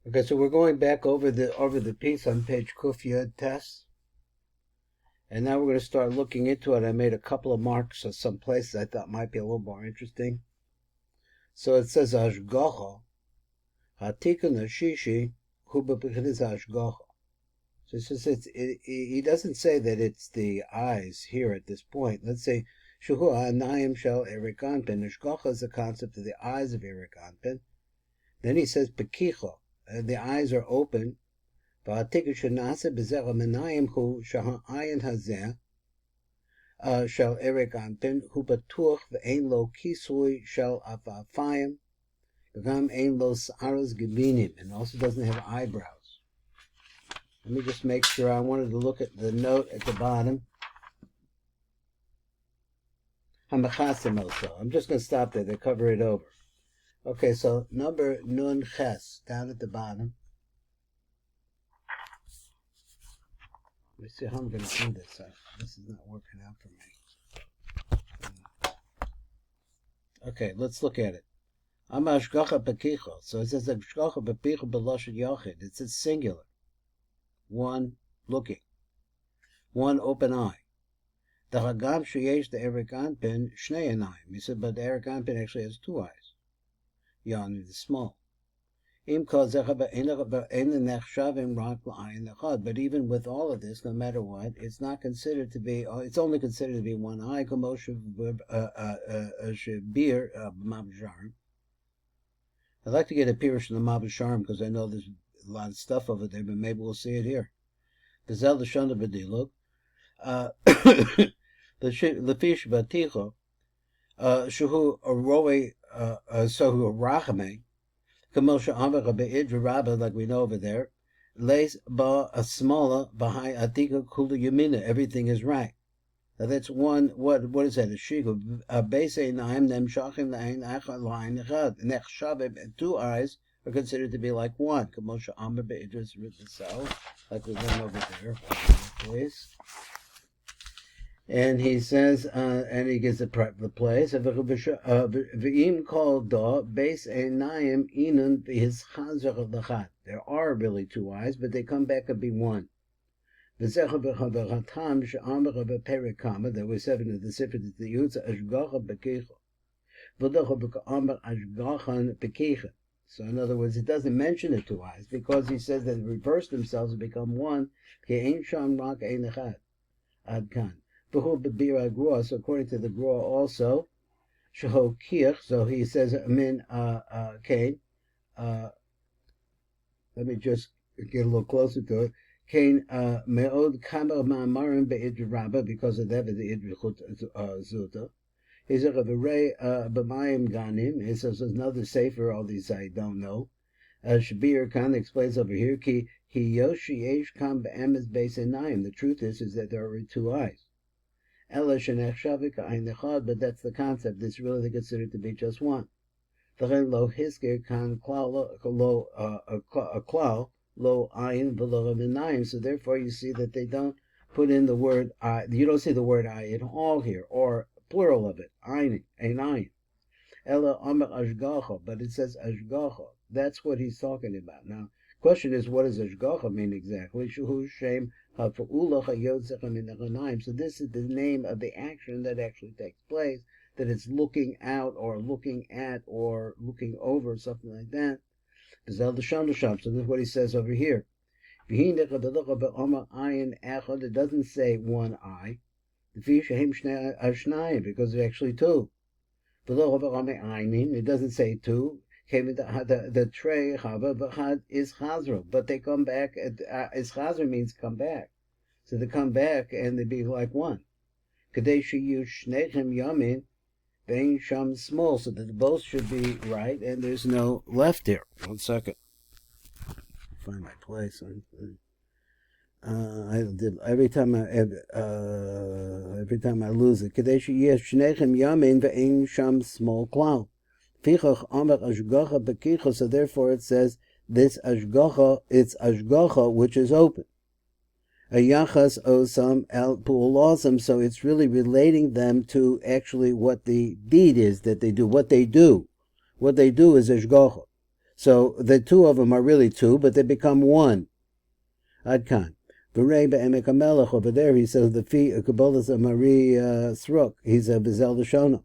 Okay, so we're going back over the piece on page Kufya test, and now we're going to start looking into it. I made a couple of marks of some places I thought might be a little more interesting. So it says Ashgacha, Hatikun Ashishi, Huba B'chidas Ashgacha. So he doesn't say that it's the eyes here at this point. Let's say Shuhu Anayim Shel Erich Anpin. Ashgacha is the concept of the eyes of Erich Anpin. Then he says Pekicha, the eyes are open. והעתיק שנעשה בזרע מניים הוא שהעין הזה של אריק אנפין הוא בטוח ואין לו כיסוי של עפעפיים וגם אין לו שערות גבינים, and also doesn't have eyebrows. Let me just make sure. I wanted to look at the note at the bottom. Hamachasim also. I'm just going to stop there to cover it over. Okay, so number Nun Ches, down at the bottom. Let me see how I'm going to do this. This is not working out for me. Okay, let's look at it. Am Ashgacha Bekicha. So it says Ashgacha Bekicha B'Lashon Yachid. It says singular. One looking. One open eye. The Hagam Sheyesh the Erich Anpin Shnei Anayim. He said, but the Erich Anpin actually has two eyes. Yan is small. But even with all of this, no matter what, it's not considered to be. It's only considered to be one eye. I'd like to get a pirush in the Mabul Sharm because I know there's a lot of stuff over there, but maybe we'll see it here. The Lefish Baticho, Shuhu Roe, Sohu Rachame. Like we know over there, lays ba a smaller behind atika kula yamina. Everything is right. Now that's one. What is that? A shigu. A base naim nem shachim lain achad line echad. Nechshavim. Two eyes are considered to be like one. Kamosha amber beidris rizal. Like we went over there. Please. And he says, and he gives the place. V'im kol da beis einayim inun v'his chazer l'chad. There are really two eyes, but they come back and be one. V'zecha b'chatam she'amar b'perikama. There were 7 of the Sifra D'tzniuta ashgacha b'kicha. V'lecha b'ka'amar ashgachan b'kicha. So in other words, it doesn't mention the two eyes because he says that they reverse themselves and become one. Ke'ein sham rak ein echad. Ad kan. So according to the Grua also, Shaho Kirch, so he says min Cain. Let me just get a little closer to it. Cain me'od kamer ma'amarim be'idr rabba, because of that, the idr zuta. He says of a ray b'mayim ganim. He says there's another safer, all these I don't know. Shabir Khan explains over here, ki yoshi yesh kam be'emes beis enayim. The truth is that there are two eyes. But that's the concept. It's really considered to be just one. So therefore you see that they don't put in the word eye. You don't see the word eye at all here, or plural of it, ein, ein ayin. But it says ashgacha. That's what he's talking about. Now, question is, what does ashgacha mean exactly? So this is the name of the action that actually takes place, that it's looking out or looking at or looking over, something like that. So this is what he says over here. It doesn't say one eye, because there's actually two. It doesn't say two. The tray is chazro, but they come back. Is chazro means come back, so they come back and they be like one. Kadeshi yu shnechem yamin, bein sham small, so that both should be right, and there's no left here. 1 second, find my place. I did every time I lose it. Kadeshi yu shnechem yamin, bein sham small cloud. So therefore it says this ashgacha, it's ashgacha which is open. A yachas osam el pu'olosam, so it's really relating them to actually what the deed is that they do. What they do is ashgacha. So the two of them are really two, but they become one. Adkan. V'rei be'emek hamelech, over there he says the feet of Kabbalah's Amari Sruk. He's a Bezel Shona.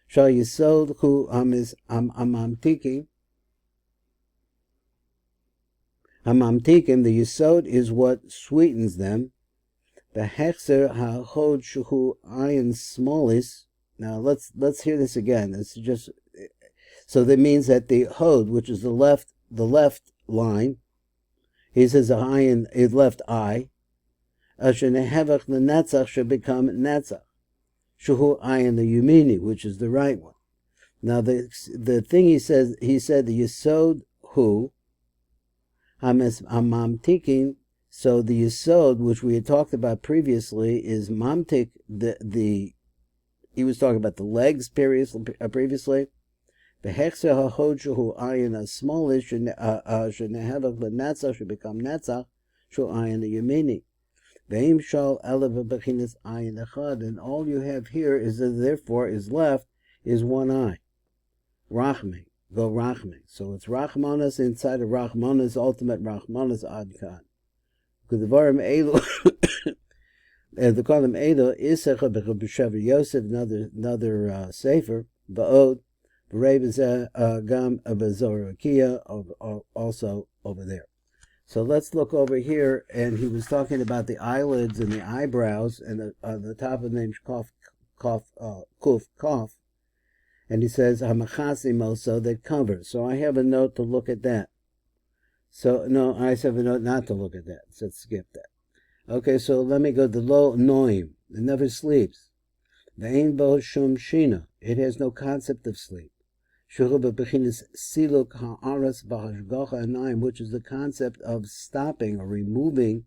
Shal Yisod Hu Amamtikim. Hamamtikim, the Yisod is what sweetens them. The Hechser HaHod Shuhu Ayin Smallis. Now let's hear this again. It's just so that means that the Hod, which is the left line, he says a ayin, his left eye. Ashenehevach the Netzach should become Netzach. Shuhu ayin the Yumini, which is the right one. Now the thing he said the Yisod Hu Hamamtikin. So the Yisod, which we had talked about previously, is Mamtik. He was talking about the legs previously. The Hechser HaHod Shuhu Ayin Smallish Shenehevach the Netzach should become Netzach. Shu ayin the Yemini. Ve'im shal elev bechinas ayin echad, and all you have here is that therefore is left is one eye. Rachme, go Rachme. So it's Rachmanas inside of Rachmanas, ultimate Rachmanas Adkan. Kudevarim Elu, and the column Elu Isecha b'Shever Yosef, another sefer Ba'od V'Rei Gam B'Zorakia, also over there. So let's look over here, and he was talking about the eyelids and the eyebrows, and the top of the name Kuf Kaf, and he says Hamachasim also that covers. So I have a note to look at that. So no, I have a note not to look at that. So let's skip that. Okay, so let me go to Lo Noim. It never sleeps. The Ein Bo Shum Shina. It has no concept of sleep. Siluk ha'aras b'hashgacha anayim, which is the concept of stopping or removing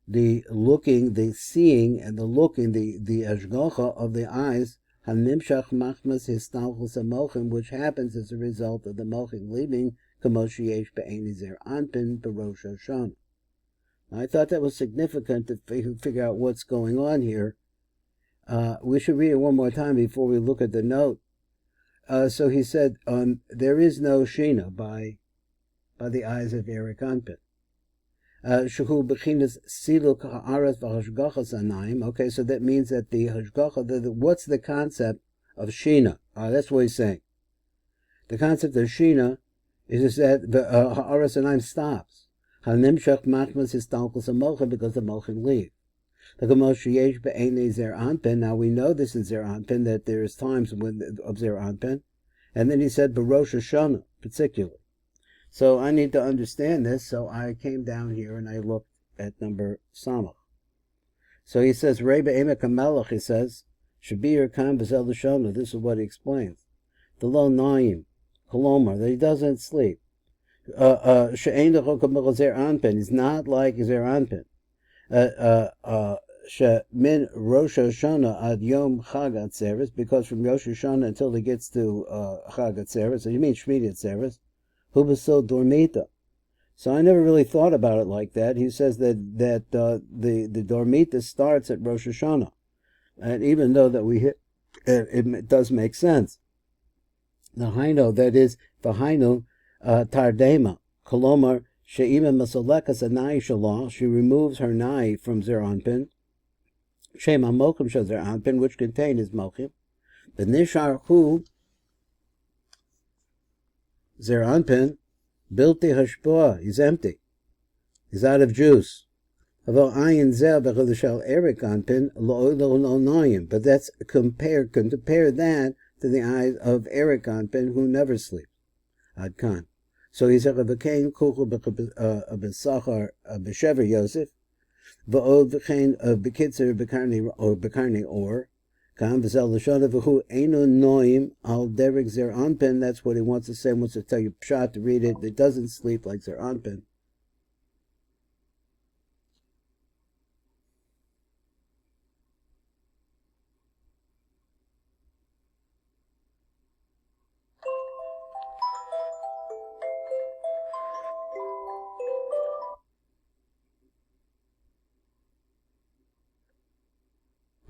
the looking, the seeing, and the looking, the hashgacha of the eyes, hanimshach machmas histalchus hamochim, which happens as a result of the mochim leaving, kamoshiesh be'eni zer anpin b'rosh Hashanah. I thought that was significant to figure out what's going on here. We should read it one more time before we look at the note. So he said, there is no Shina by the eyes of Arich Anpin. Shuhu b'chinas siluk ha'aras v'hashgachas anayim. Okay, so that means that the hashgacha, what's the concept of Shina? That's what he's saying. The concept of Shina is that the ha'aras anayim stops. Hanimshach machmas histalkus hamochim, because the mochim leave. Now we know this in Zer Anpin, that there's times of Zer Anpin, and then he said B'Rosh Hashanah particularly. So I need to understand this, so I came down here and I looked at number Samach. So he says Reba Emek HaMelech, he says Shabir Kam B'Zel Hashanah. This is what he explains. The Lo Naim Kolomar, that he doesn't sleep. She'ein L'Chok Zer Anpin, he's not like Zer Anpin. Min Rosh Hashanah ad Yom Chag Atzeres, because from Rosh Hashanah until he gets to Chag Atzeres, so you mean Shmini Atzeres, Hu B'So Dormita. So I never really thought about it like that. He says that the Dormita starts at Rosh Hashanah, and even though that we hit, it does make sense. The Haino, that is the Haino Tardema Kolomar. She'ima Masalekas Anai Shalah, she removes her nai from Zer Anpin. Shema Mochim Shah Zer Anpin, which contain his Mochim. The Nishar Hu Zer Anpin, Bilti Hashpoah, he's empty. He's out of juice. Although Ayin Zel Bechadashal Arich Anpin, Lo Noyim, but that's compare that to the eyes of Arich Anpin, who never sleeps. Adkan. So he said, "V'kein kuchu b'sachar b'shever Yosef, v'od v'kein b'kitzer b'karni or kam v'zel l'shana v'hu einu noim al derek zer anpin." That's what he wants to say. He wants to tell you pshat to read it. It doesn't sleep like zer anpin.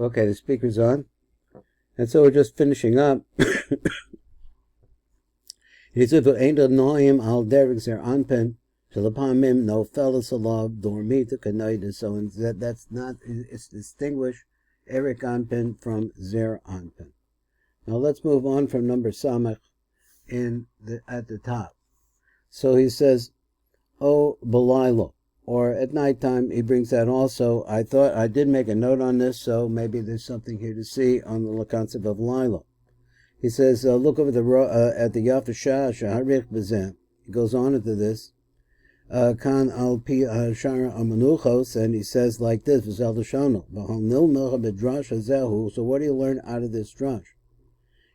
Okay, the speaker's on. And so we're just finishing up. He said, "Ain't a noim al derek zer anpen shalapamim no fellas alav dormita kanaida." So that's not, it's distinguished Erik anpen from zer anpen. Now let's move on from number samach at the top. So he says, "Oh, Belilo," or at nighttime. He brings that also. I thought I did make a note on this, so maybe there's something here to see on the concept of Lilo. He says, look over at the Yafashah Shaharich Bezem. He goes on into this. Kan al pi shara amanuchos, and he says like this: V'zel l'shono v'hal nil milcha b'drash hazehu. So what do you learn out of this drash?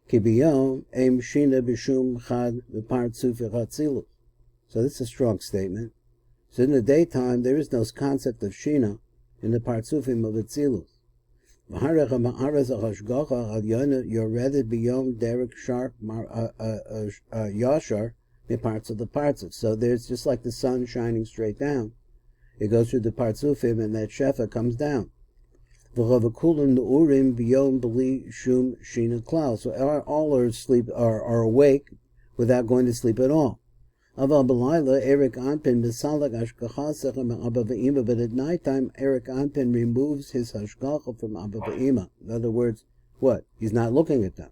Ki biyom em shina b'shum chad v'partzuf v'chatzilus. So this is a strong statement. So in the daytime, there is no concept of Shina in the Partzufim of Etzilus. You're rather beyond Derek Sharp Yashar in parts of the Partzuf. So there's just like the sun shining straight down. It goes through the Partzufim and that Shefa comes down. So all are asleep, are awake without going to sleep at all. But at nighttime, Erik Anpin removes his hashgacha from Abba Ve'ima. In other words, what? He's not looking at them.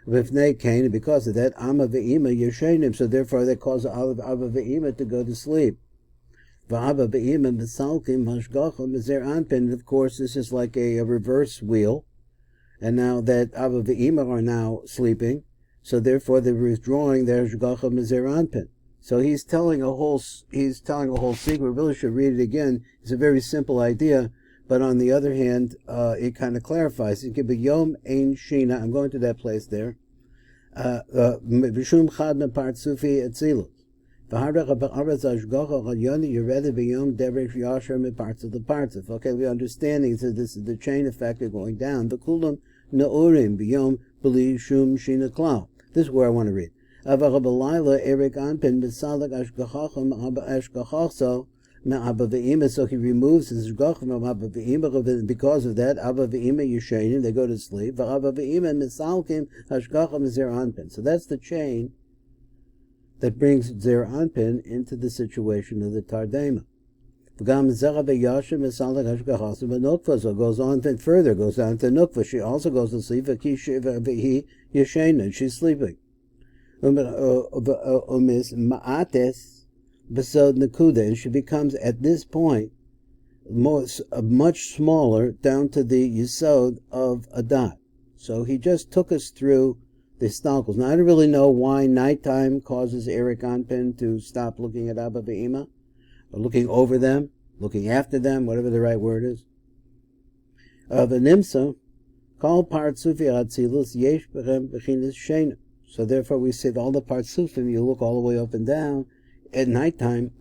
And because of that, Amma Ve'ima Yeshenim, so therefore they cause Abba Ve'ima to go to sleep. Abba Ve'ima Misalkim Hashgacha Mizer Anpin. Of course, this is like a reverse wheel. And now that Abba Ve'ima are now sleeping, so therefore they're withdrawing their Hashgacha Mizer Anpin. So he's telling a whole secret. We really should read it again. It's a very simple idea, but on the other hand, it kind of clarifies. It could be Yom Ein Shina. I'm going to that place there. B'shum Chad Mepartzufi Etzilut. V'harach ba'aretz hashgacha chalyoni yereda b'yom derek yasher meparts of the partzuf. Okay, we're understanding. So this is the chain effect of going down. V'kulam na'urim b'yom b'li shum shina klau. This is where I want to read. Avachabalayla Erik Anpin b'salak ashgachachim ashgachachso me'abba ve'ima. So he removes his ashgachim from abba ve'ima. Because of that, abba ve'ima yishenim, they go to sleep. V'abba ve'ima misalkim ashgachim zer anpin. So that's the chain that brings zer anpin into the situation of the tardema. V'gam zera be'yashem misalak ashgachachim v'nukva. So it goes on further, goes down to nukva. She also goes to sleep. V'hi yishenim, she's sleeping. Ma'ates besod nakuda, and she becomes at this point much smaller down to the yisod of a dot. So he just took us through the stalkels. Now I don't really know why nighttime causes Erik Anpin to stop looking at Abba Ve'ima, or looking over them, looking after them, whatever the right word is. V'nimsa kol partzufi atzilus yesh bechem bechinas sheina. So therefore we say that all the partsufim, you look all the way up and down, at nighttime,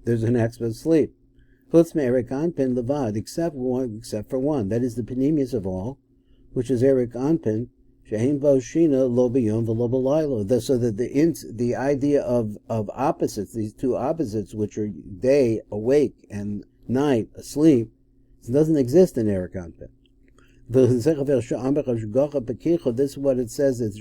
there's an expert sleep. Chutz me'Erik Anpin levad, except for one, that is the penimius of all, which is Erik Anpin, she'hein v'oshina lo b'yom v'lo b'laylo. So that the idea of opposites, these two opposites, which are day, awake, and night, asleep, doesn't exist in Erik Anpin. This is what it says. It's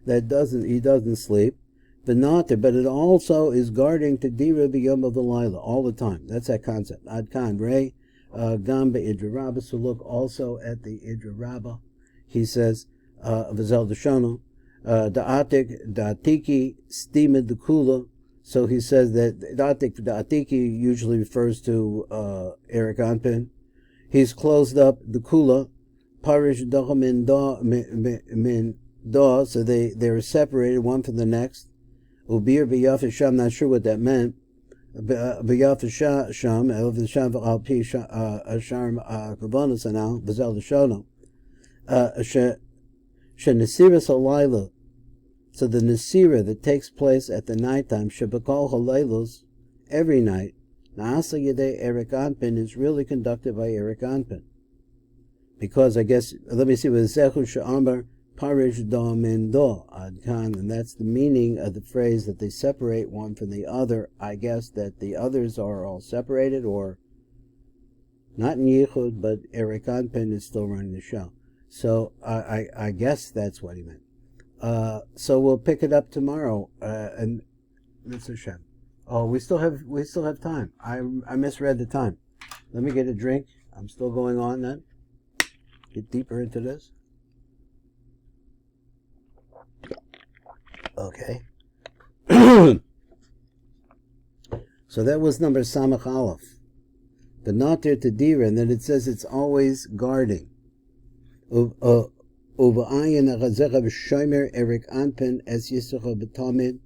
that he doesn't sleep, but it also is guarding to dira b'yom of the lila all the time. That's that concept. Adkan Ray Gamba Idra Rabba. So look also at the Idra Rabba. He says V'zel D'shono Da'atik Da'atiki Stimid the Kula. So he says that Da'atiki usually refers to Erik Anpin. He's closed up the kula, parish da min da, so they're separated one from the next. Ubir b'yafasham, I'm not sure what that meant. B'yafasham, el v'sham al pi asharm kavanas anal v'zel l'shono. She'nesiras halayla. So the nesira that takes place at the nighttime, shebakol halaylos, every night. Naasa Yedei Erik Anpin is really conducted by Erik Anpin. Because I guess, let me see, with Zechu Sha'amar Parish Da Min Da Adkan, and that's the meaning of the phrase that they separate one from the other. I guess that the others are all separated, or not in Yichud, but Erik Anpin is still running the show. So I guess that's what he meant. So we'll pick it up tomorrow. And Mr. Shem. Oh, we still have time. I misread the time. Let me get a drink. I'm still going on then. Get deeper into this. Okay. So that was number Samach Aleph. The Natir Tadira, and then it says it's always guarding. Uva'ayin achazecha v'shomer Erik Anpen es Yisrael b'tamid.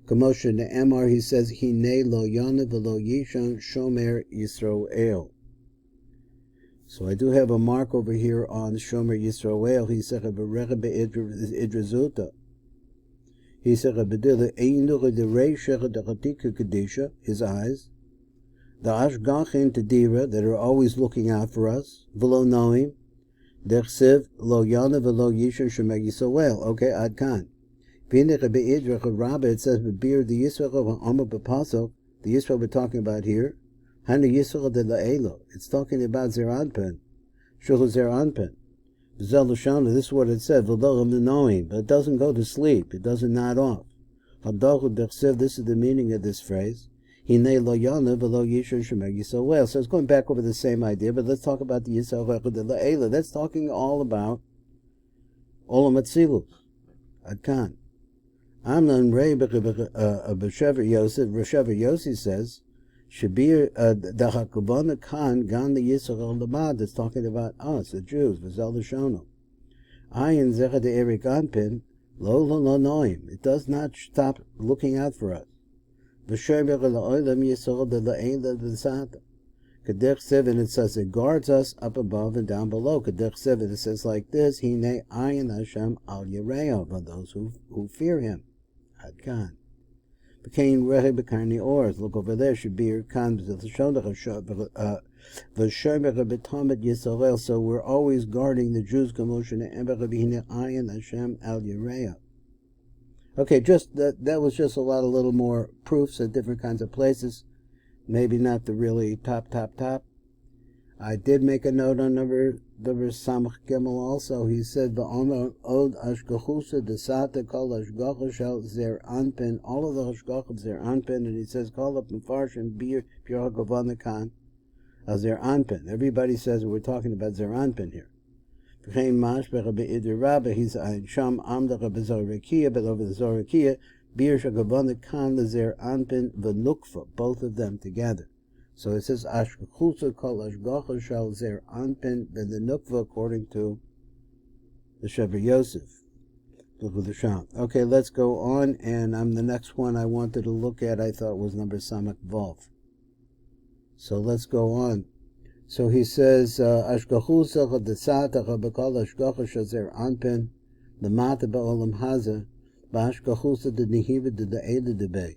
Kamosha ne'emar, he says, Hine lo yana v'lo yishon shomer Yisroel. So I do have a mark over here on Shomer Yisroel. He said, V'recha be'idrezuta. He said, V'dila einuch de reishecha dechatika kadisha, his eyes. The ashgachin tadira, that are always looking out for us. V'lo noim. Dechsiv lo yana v'lo yishon shomer Yisroel. Okay, ad kan. V'inech be'idrecha rabba, it says, V'bir the Yisrael v'amar b'pasok, the Yisrael we're talking about here. Hanu Yisrael de la'elo. It's talking about Zer Anpen. Shul Zer Anpen. V'zel l'shana, this is what it said, V'lo l'noim, but it doesn't go to sleep. It doesn't nod off. Hadachu dechsev, this is the meaning of this phrase. Hinei lo yana v'lo yishon shemer Yisrael. So it's going back over the same idea, but let's talk about the Yisrael de la'elo. That's talking all about Olam Atzilus. Adkan. Amnon Rei b'Shever Yosef, Reshever Yossi says, Shabir Dahakavana Khan Gan the Yisrael Lamad, that's talking about us, the Jews, V'zel L'shono. Ayin Zecha de Erik Anpin, Lo Noim. It does not stop looking out for us. V'shomer L'olam Yisrael de La'ela V'sata. Kedech 7, it says it guards us up above and down below. Kedech 7, it says like this, Hine Ayin Hashem Al Yereo, by those who fear him. Adkan. Became rehe b'karni ors. Look over there. Should be your kan v'shomer b'tamed Yisrael. So we're always guarding the Jews. Kamosha ne'ember b'hine ayin Hashem al Yereya. Okay, just that was just a lot of little more proofs at different kinds of places. Maybe not the really top. I did make a note on number Samach Gimel also. He said, V'omer od ashgachusa desata kol ashgacha shel zer anpin, all of the ashgacha of zer anpin, and he says, call up Mefarshim bir pure gavanakan zer anpin. Everybody says we're talking about zer anpin here. V'chein mashbech be'idr rabba, he's ein sham amdach b'zor but over the zor bir shagavanakan zer anpin v'nukfa, both of them together. So it says, Ashkachusa kol ashgacha shal zer anpin ben the nukva, according to the Shever Yosef. Okay, let's go on, and the next one I wanted to look at, I thought was number Samak Vav. So let's go on. So he says, Ashkachusa chadesata chabakal ashgacha shal zer anpin lemata ba'olam haza ba'ashkachusa de nehiva de de'ela debe.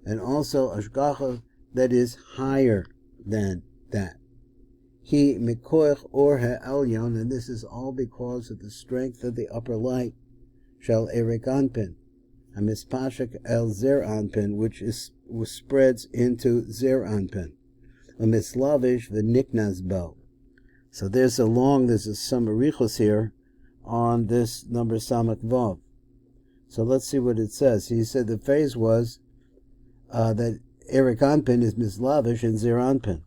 And also ashgacha that is higher than that. He mikoich or ha'elyon, and this is all because of the strength of the upper light, shall erik anpin, a mispashak el zer anpin, which spreads into zer anpin, a mislavish the niknaz bo. So there's some arichos here on this number Samak Vav. So let's see what it says. He said the phrase was that Erik Anpin is mislavish and zer anpin.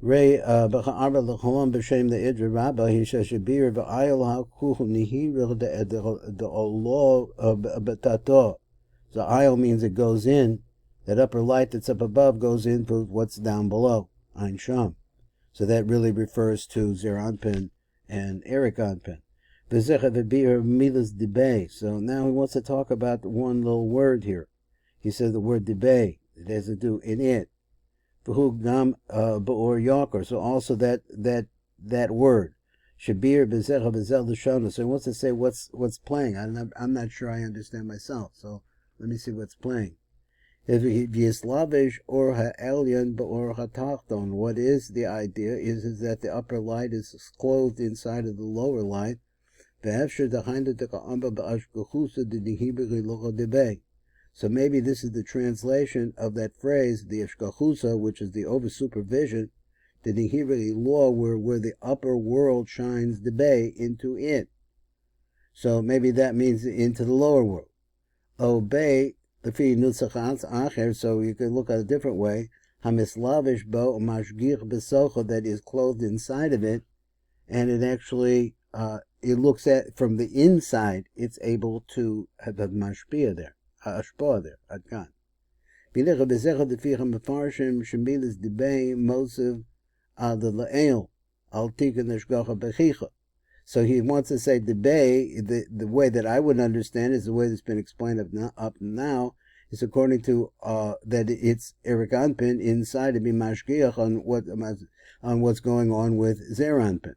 Rei b'cha'arba l'cholam b'shem the idra rabba he shashabir v'ayol ha'kuhu nihir the olo b'tato. So ayol means it goes in. That upper light that's up above goes into what's down below. Ein sham. So that really refers to zer anpin and Erik Anpin. V'zecha v'bir milas debay. So now he wants to talk about one little word here. He says the word debay. It has to do in it. V'hu gam ba'or yakor. So also that word. Shabir b'zecha b'zel l'shona. So he wants to say what's playing. I'm not sure I understand myself. So let me see what's playing. If v'yislavish or ha'elyon ba'or ha'tachton. What is the idea is that the upper light is clothed inside of the lower light. V'efshir d'chaynda t'ka'amba ba'ashgachusa d'nihibiri locha debay. So maybe this is the translation of that phrase, the Eshkachusa, which is the over-supervision, the Nihiri law, where the upper world shines the bay into it. So maybe that means into the lower world. Obey the fi nutzachas acher. So you could look at a different way. Hamislavish bo mashgich besocho, that is clothed inside of it, and it actually it looks at from the inside. It's able to have a mashpia there, ashpa there. Adkan. Bilecha bezecha deficha mefarshim shemilas debay mosiv ad la'el al tikkun hashgacha bechicha. So he wants to say debay. The way that I would understand is the way that's been explained up now is according to that it's Erich Anpin inside to be mashgiach on what's going on with Zer Anpin.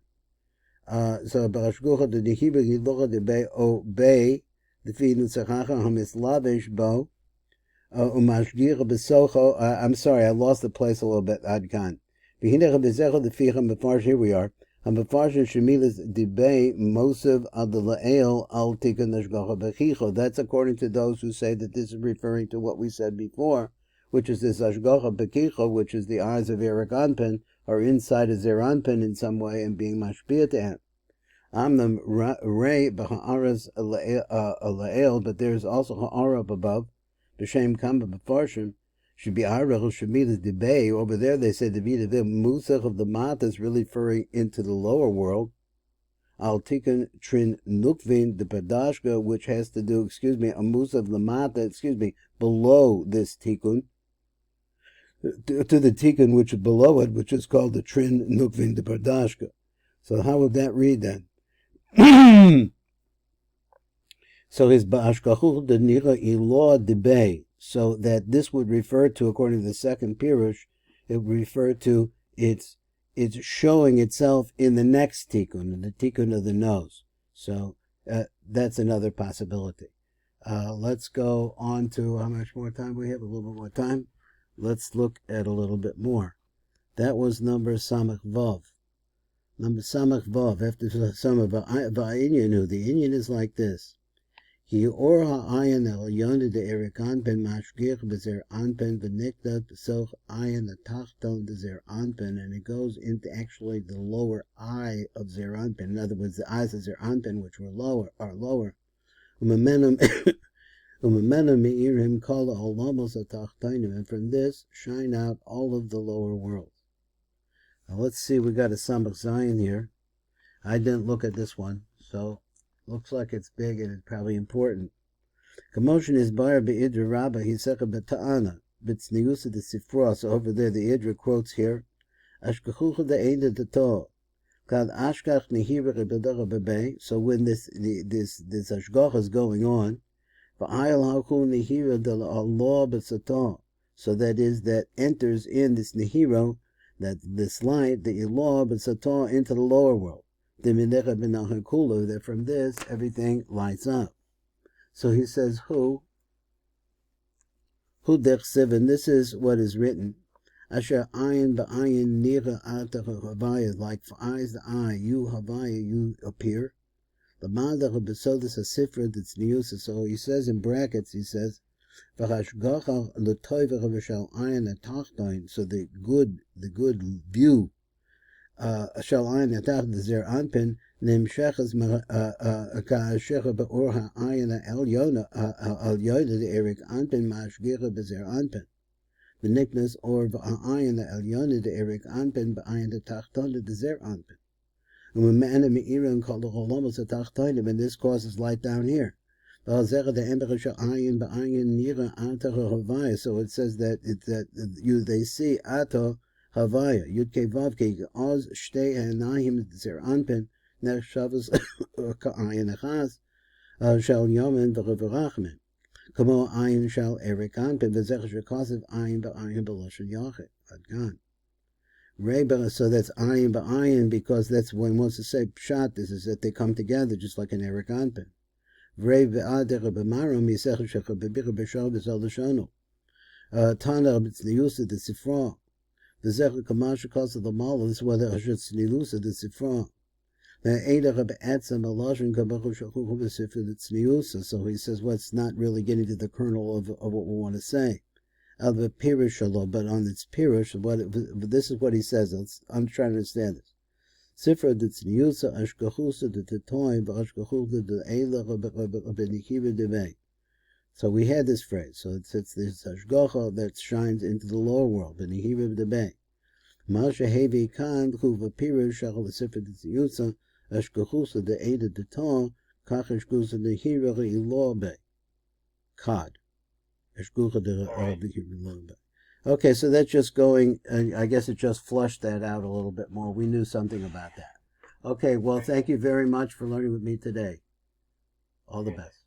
So barashgucha the dehibah hilocha debay obey the fi nutzachacha hamislavish bo umashgiach besocho. I'm sorry, I lost the place a little bit. Adkan. V'hinecha bezecha the ficha mefarsh. Here we are. Hamifarsh shemilas debay mosiv ad la'el al tikkun hashgacha bechicho. That's according to those who say that this is referring to what we said before, which is this hashgacha bechicho, which is the eyes of Erich Anpin, are inside of Zer Anpin in some way and being mashpia to him. Amnam rei b'ha'aras la'el, but there's also ha'ara up above. B'shem kamba b'farshim. Should be Arach, should be the debay. Over there they say the Musach of the Mata is really referring into the lower world. Al Tikkun Trin Nukvin the Padashka, which has to do, a Musach of the Mata, below this Tikkun. To the Tikkun which is below it, which is called the Trin Nukvin the Padashka. So how would that read then? So his Ba'ashkachuch the Nira Ilah debay. So that this would refer to, according to the second Pirush, it would refer to it's showing itself in the next tikkun, the tikkun of the nose. So that's another possibility. Let's go on to how much more time we have. A little bit more time. Let's look at a little bit more. That was number Samach Vav. Number Samach Vav. After Samach Va'inyan, the Inyan is like this. He or ha'ayin el yonah de Erich Anpin mashgich b'zer Anpin v'nikdat b'soch ayin the tachton de Zer Anpin, and it goes into actually the lower eye of Zer Anpin. In other words, the eyes of Zer Anpin, which are lower. Umamenam meirim kol ha'olamos ha'tachtonim, and from this shine out all of the lower worlds. Now let's see, we got a Samach Zion here. I didn't look at this one, so looks like it's big and it's probably important. Commotion is bar be'idra rabba hisecha beta'ana D'tzniuta the Sifra. So over there the Idra quotes here, Ashkachucha the Eida the to Kad Ashkach nehira rebedara bebe. So when this ashgach is going on, va'ayel haku nehira de Allah b'satah. So that is, that enters in this nehiro, that this light, the ilah b'satah, into the lower world. That from this everything lights up. So he says, who dechsev, and this is what is written. Asher ayin ba'ayin nira ata havaya, like for eyes the eye, you havaya, you appear. The madach besodas Sifra D'tzniuta. So he says in brackets, he says, v'hashgacha l'toivach v'shal ayin atachtoin. So the good view. Shall ayin atach the Zer Anpin nimshechas ka'ashecha be'or ha'ayin al-yona the Erich Anpin mashgicha b'Zer Anpin v'niknas or v'ayin al-yona the Erich Anpin b'ayin atachton the Zer Anpin u'memana me'iran kol l'cholamos atachtonim, and this causes light down here. So it says that they see ato Havaya, Yudke Vavke, Oz, Shtei, Anahim, Zer Anpin, Nechshavas, Ka'ayin Achaz, Shal Yomen, V'Revarachmin. Kamo Ayin Shal Erich Anpin, V'Zech Shekosiv, Ayin Ba'ayin B'Loshen Yachet, Adgan. Reba, so that's Ayin Ba'ayin, because that's when one wants to say Pshat, this is that they come together just like an Erich Anpin. Reba Adere B'Maram, Yisech Shekha B'Bir B'Shal B'Zal L'Shono. Tana D'tzniuta the Sifra. The Zecher Kamash calls of the Mala, this is whether Asher D'tzniuta the Sifra. So he says, well, it's not really getting to the kernel of what we want to say. Of the Pirush, but on its Pirush, this is what he says. I'm trying to understand this. Sifra D'tzniuta ashgachusa d'tetoim v'ashgachusa d'eila b'nikiva devei. So we had this phrase. So it's this ashgacha that shines into the lower world, b'nikiva devei. Masha hevi kan chuva pirush shachal Sifra D'tzniuta ashgachusa d'eila d'tom kach ashgachusa d'nikiva ilah bei. Kad. Okay, so that's just going, I guess it just flushed that out a little bit more. We knew something about that. Okay, well, thank you very much for learning with me today. All the best.